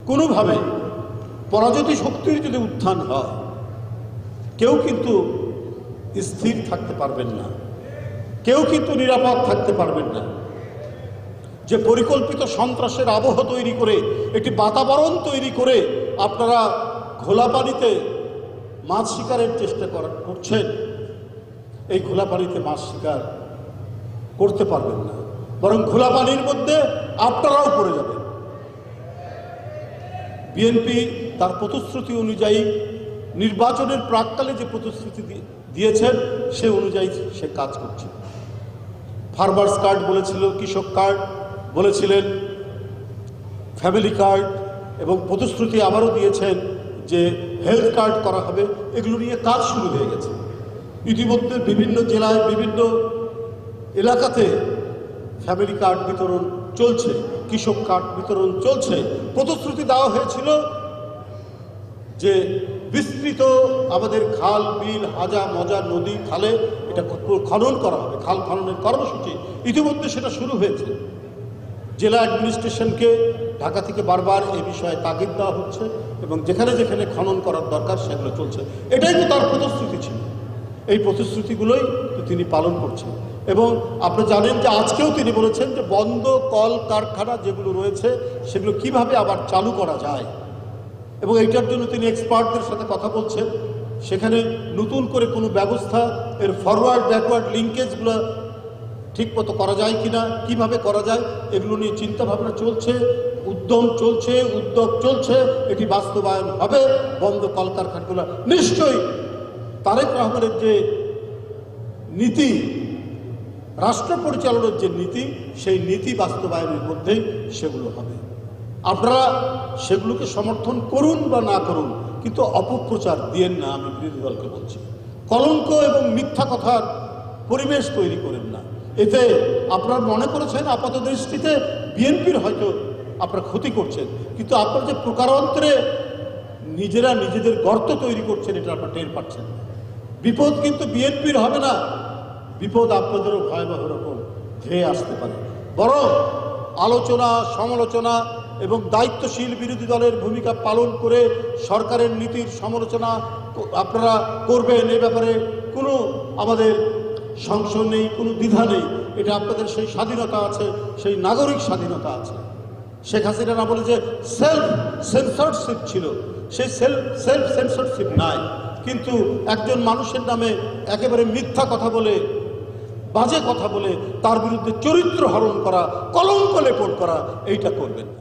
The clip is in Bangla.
কোনোভাবে পরাজিত শক্তির যদি উত্থান হয়, কেউ কিন্তু স্থির থাকতে পারবেন না, কেউ কিন্তু নিরাপদ থাকতে পারবেন না। যে পরিকল্পিত সন্ত্রাসের আবহ তৈরি করে, একটি বাতাবরণ তৈরি করে আপনারা ঘোলা পানিতে মাছ শিকারের চেষ্টা করছেন, এই ঘোলা পানিতে মাছ শিকার করতে পারবেন না, বরং ঘোলা পানির মধ্যে আপনারাও পড়ে যাবেন। বিএনপি তার প্রতিশ্রুতি অনুযায়ী নির্বাচনের প্রাক্কালে যে প্রতিশ্রুতি দিয়েছেন সে অনুযায়ী সে কাজ করছে। ফার্মার্স কার্ড বলেছিল, কৃষক কার্ড বলেছিলেন, ফ্যামিলি কার্ড, এবং প্রতিশ্রুতি আবারও দিয়েছেন যে হেলথ কার্ড করা হবে। এগুলো নিয়ে কাজ শুরু হয়ে গেছে। ইতিমধ্যে বিভিন্ন জেলায় বিভিন্ন এলাকাতে ফ্যামিলি কার্ড বিতরণ চলছে, কৃষক কার্ড বিতরণ চলছে। প্রতিশ্রুতি দেওয়া হয়েছিল যে বিস্তৃত আমাদের খাল, বিল, হাজা, মজা, নদী, খালে এটা খনন করা হবে, খাল খননের কর্মসূচি। ইতিমধ্যে সেটা শুরু হয়েছে। জেলা অ্যাডমিনিস্ট্রেশনকে ঢাকা থেকে বারবার এ বিষয়ে তাগিদ দেওয়া হচ্ছে এবং যেখানে যেখানে খনন করার দরকার সেগুলো চলছে। এটাই তো তার প্রতিশ্রুতি ছিল। এই প্রতিশ্রুতিগুলোই তো তিনি পালন করছেন। এবং আপনি জানেন যে আজকেও তিনি বলেছেন যে বন্ধ কল কারখানা যেগুলো রয়েছে সেগুলো কিভাবে আবার চালু করা যায়, এবং এইটার জন্য তিনি এক্সপার্টদের সাথে কথা বলছেন। সেখানে নতুন করে কোনো ব্যবস্থা, এর ফরওয়ার্ড ব্যাকওয়ার্ড লিঙ্কেজগুলো ঠিকমতো করা যায় কিনা, কিভাবে করা যায়, এগুলো নিয়ে চিন্তাভাবনা চলছে, উদ্যম চলছে, উদ্যোগ চলছে। এটি বাস্তবায়ন হবে। বন্ধ কলকারখানাগুলো নিশ্চয়ই তারেক রহমানের যে নীতি, রাষ্ট্র পরিচালনার যে নীতি, সেই নীতি বাস্তবায়নের মধ্যেই সেগুলো হবে। আপনারা সেগুলোকে সমর্থন করুন বা না করুন, কিন্তু অপপ্রচার দিয়েন না। আমি বিরোধী দলকে বলছি, কলঙ্ক এবং মিথ্যা কথার পরিবেশ তৈরি করেন না। এতে আপনারা মনে করেছেন আপাত দৃষ্টিতে বিএনপির হয়তো আপনারা ক্ষতি করছেন, কিন্তু আপনারা যে প্রকারান্তরে নিজেরা নিজেদের গর্ত তৈরি করছেন এটা আপনারা টের পাচ্ছেন না। বিপদ কিন্তু বিএনপির হবে না, বিপদ আপনাদেরও ভয়াবহ রকম ধেয়ে আসতে পারে। বরং আলোচনা, সমালোচনা এবং দায়িত্বশীল বিরোধী দলের ভূমিকা পালন করে সরকারের নীতির সমালোচনা আপনারা করবেন। এ ব্যাপারে কোনো আমাদের সংশয় নেই, কোনো দ্বিধা নেই। এটা আপনাদের সেই স্বাধীনতা আছে, সেই নাগরিক স্বাধীনতা আছে। শেখ হাসিনা না বলে যে সেলফ সেন্সরশিপ ছিল, সেই সেলফ সেন্সরশিপ নাই। কিন্তু একজন মানুষের নামে একেবারে মিথ্যা কথা বলে, বাজে কথা বলে তার বিরুদ্ধে চরিত্র হরণ করা, কলঙ্ক লেপন করা, এইটা করবেন না।